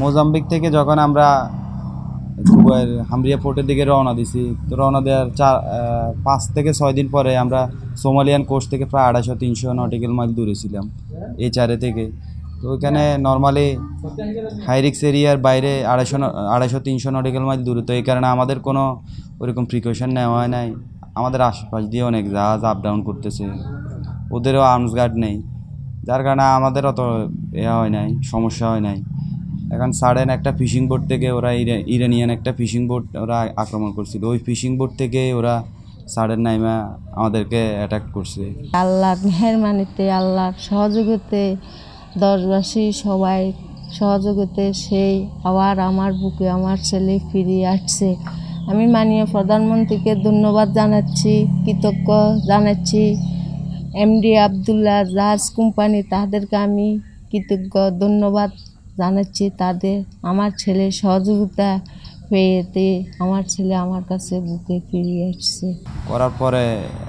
Mozambique থেকে যখন আমরা দুবাইয়ের হামরিয়া পোর্টের দিকে রওনা দিছি, তো রওনা দেওয়ার 5 থেকে 6 দিন পরে আমরা সোমালিয়ান কোস্ট থেকে প্রায় 250-300 নটিক্যাল মাইল দূরে ছিলাম এই চারে থেকে। তো ওইখানে নর্মালি হাইরিক্স এরিয়ার বাইরে 250-300 নটিক্যাল মাইল দূরে, তো এই কারণে আমাদের কোনো ওরকম প্রিকশন নেওয়া হয় নাই। আমাদের আশেপাশ দিয়ে অনেক জাহাজ আপ ডাউন করতেছে, ওদেরও আর্মস গার্ড নেই, যার কারণে আমাদের অত হয় নাই, সমস্যা হয় নাই। এখন সাডেন একটা ফিশিং বোট থেকে ওরা ইরানিয়ান একটা ফিশিং বোট ওরা আক্রমণ করছিল, ওই ফিশিং বোট থেকে ওরা সাডেন নাইমা আমাদেরকে অ্যাটাক করছে। আল্লাহর মেহেরবানিতে, আল্লাহর সহযোগিতে, দেশবাসী সবাই সহযোগিতে সেই আবার আমার বুকে আমার ছেলে ফিরিয়ে আসছে। আমি মাননীয় প্রধানমন্ত্রীকে ধন্যবাদ জানাচ্ছি, কৃতজ্ঞ জানাচ্ছি। এমডি আবদুল্লাহ জাহাজ কোম্পানি, তাদেরকে আমি কৃতজ্ঞ ধন্যবাদ জানাচ্ছি। তাদের আমার ছেলে সহযোগিতা পেয়েতে আমার ছেলে আমার কাছে বুকে ফিরিয়ে আসছে। করার পরে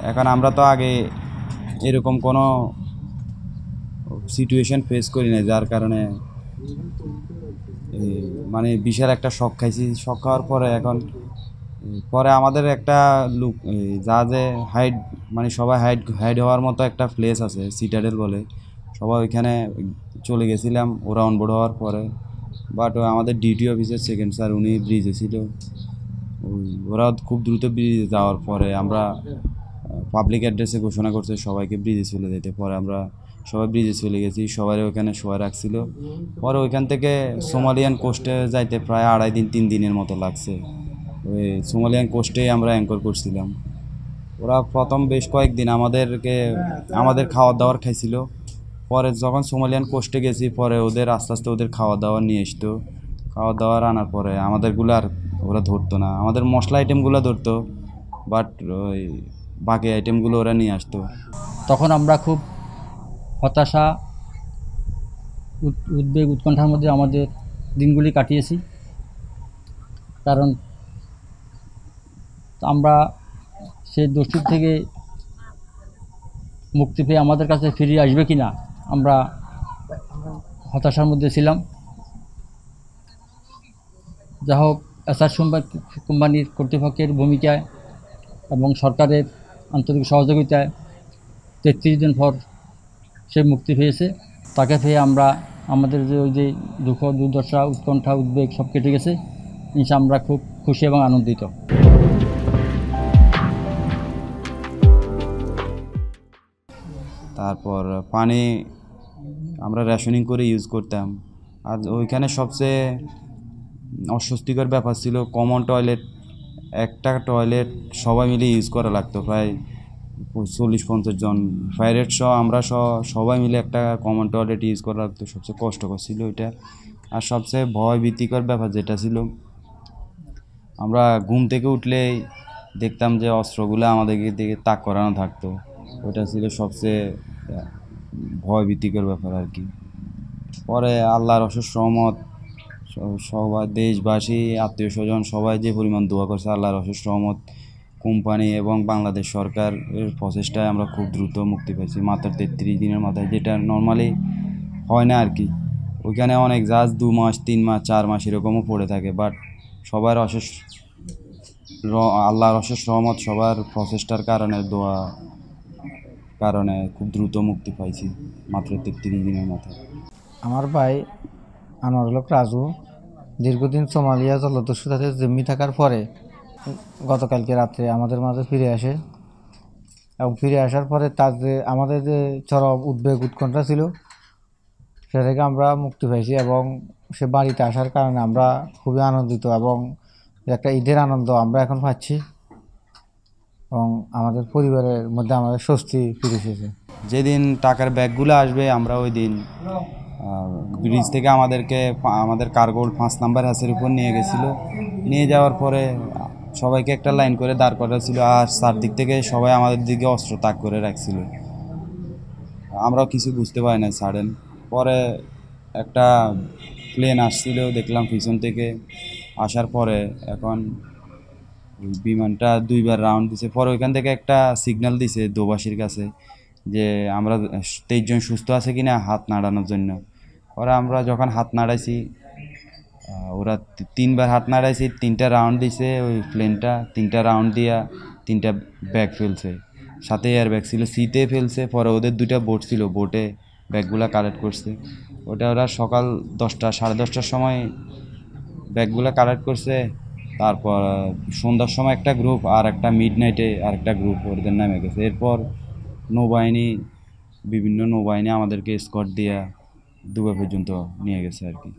এখন আমরা তো আগে এরকম কোনো সিচুয়েশন ফেস করি না, যার কারণে মানে বিশাল একটা শক খাইছি। শক খাওয়ার পরে এখন পরে আমাদের একটা লুক জাহাজে হাইড, মানে সবাই হাইড হওয়ার মতো একটা প্লেস আছে, সিটাডেল বলে, সবাই ওইখানে চলে গেছিলাম ওরা অনবোর্ড হওয়ার পরে। বাট আমাদের ডিউটি অফিসের সেকেন্ড স্যার উনি ব্রিজে ছিল, ওরা খুব দ্রুত ব্রিজে যাওয়ার পরে আমরা পাবলিক অ্যাড্রেসে ঘোষণা করছে সবাইকে ব্রিজে চলে যেতে। পরে আমরা সবাই ব্রিজে চলে গেছি, সবাই ওখানে শোয়া রাখছিল। পরে ওইখান থেকে সোমালিয়ান কোস্টে যাইতে প্রায় 2.5-3 দিনের মতো লাগছে। ওই সোমালিয়ান কোস্টেই আমরা অ্যাঙ্কর করছিলাম। ওরা প্রথম বেশ কয়েকদিন আমাদের খাওয়ার দাওয়ার খাইছিল। পরে যখন সোমালিয়ান কোস্টে গেছি, পরে ওদের আস্তে আস্তে ওদের খাওয়া দাওয়া নিয়ে আসতো। খাওয়া দাওয়ার আনার পরে আমাদেরগুলো আর ওরা ধরতো না, আমাদের মশলা আইটেমগুলো ধরতো, বাট ওই বাকি আইটেমগুলো ওরা নিয়ে আসতো। তখন আমরা খুব হতাশা, উদ্বেগ, উৎকণ্ঠার মধ্যে আমাদের দিনগুলি কাটিয়েছি। কারণ আমরা সেই দোষী থেকে মুক্তি পেয়ে আমাদের কাছে ফিরে আসবে কি না আমরা হতাশার মধ্যে ছিলাম। যা হোক, এসআর কোম্পানির কর্তৃপক্ষের ভূমিকায় এবং সরকারের আন্তরিক সহযোগিতায় 33 দিন পর সে মুক্তি পেয়েছে। তাকে পেয়ে আমরা আমাদের যে দুঃখ, দুর্দশা, উৎকণ্ঠা, উদ্বেগ সব কেটে গেছে। ইনশাআল্লাহ আমরা খুব খুশি এবং আনন্দিত। তারপর পানি আমরা রেশনিং করে ইউজ করতাম। আর ওইখানে সবচেয়ে অস্বস্তিকর ব্যাপার ছিল কমন টয়লেট। একটা টয়লেট সবাই মিলে ইউজ করা লাগতো, প্রায় 40-50 জন পাইরেট সহ আমরা সবাই মিলে একটা কমন টয়লেট ইউজ করা লাগতো। সবচেয়ে কষ্টকর ছিল ওইটা। আর সবচেয়ে ভয় ভীতিকর ব্যাপার যেটা ছিল, আমরা ঘুম থেকে উঠলেই দেখতাম যে অস্ত্রগুলো আমাদেরকে দিকে তাক করানো থাকতো। ওইটা ছিল সবচেয়ে ভয় ভীতিকর ব্যাপার আর কি। পরে আল্লাহর অশেষ রহমত, সবাই দেশবাসী, আত্মীয় স্বজন সবাই যে পরিমাণ দোয়া করছে, আল্লাহর অশেষ রহমত, কোম্পানি এবং বাংলাদেশ সরকারের প্রচেষ্টায় আমরা খুব দ্রুত মুক্তি পাইছি মাত্র 33 দিনের মাথায়, যেটা নর্মালি হয় না আর কি। ওইখানে অনেক জাহাজ 2 মাস, 3 মাস, 4 মাস এরকমও পড়ে থাকে। বাট সবার আল্লাহর অশেষ রহমত, সবার প্রচেষ্টার কারণে, দোয়া কারণে খুব দ্রুত মুক্তি পাইছি মাত্র 33 দিনের মাথায়। আমার ভাই আনোয়ারুল হক রাজু দীর্ঘদিন সোমালিয়া জলদস্যুতাতে জিম্মি থাকার পরে গতকালকে রাত্রে আমাদের মাঝে ফিরে আসে, এবং ফিরে আসার পরে তার যে আমাদের যে চরম উদ্বেগ, উৎকণ্ঠা ছিল, সে থেকে আমরা মুক্তি পাইছি। এবং সে বাড়িতে আসার কারণে আমরা খুবই আনন্দিত, এবং একটা ঈদের আনন্দ আমরা এখন পাচ্ছি, এবং আমাদের পরিবারের মধ্যে আমাদের স্বস্তি ফিরে এসেছে। যেদিন টাকার ব্যাগগুলো আসবে, আমরা ওই দিন ব্রিজ থেকে আমাদের কার্গোল 5 নাম্বার হ্যাসের উপর নিয়ে গেছিল। নিয়ে যাওয়ার পরে সবাইকে একটা লাইন করে দাঁড় করা ছিল, আর চারদিক থেকে সবাই আমাদের দিকে অস্ত্র তাক করে রাখছিল। আমরাও কিছু বুঝতে পারি না সাডেন। পরে একটা প্লেন আসছিল, দেখলাম পিছন থেকে। আসার পরে এখন ওই বিমানটা 2বার রাউন্ড দিছে। পরে ওইখান থেকে একটা সিগন্যাল দিছে দোবাসীর কাছে যে আমরা 23 জন সুস্থ আছে কিনা হাত নাড়ানোর জন্য। পরে আমরা যখন হাত নাড়াইছি, ওরা 3বার হাত নাড়াইছে, 3টা রাউন্ড দিছে ওই প্লেনটা, 3টা রাউন্ড দিয়া 3টা ব্যাগ ফেলছে, সাথে এয়ার ব্যাগ ছিল, সিতে ফেলছে। পরে ওদের 2টা বোট ছিল, বোটে ব্যাগগুলা কালেক্ট করছে। ওটা ওরা সকাল 10টা 10:30টার সময় ব্যাগগুলা কালেক্ট করছে। তারপর সন্ধ্যার সময় একটা গ্রুপ, আর একটা মিড নাইটে আর একটা গ্রুপ ওদের নামে গেছে। এরপর নৌবাহিনী, বিভিন্ন নৌবাহিনী আমাদেরকে স্কট দিয়া দুবাই পর্যন্ত নিয়ে গেছে আর কি।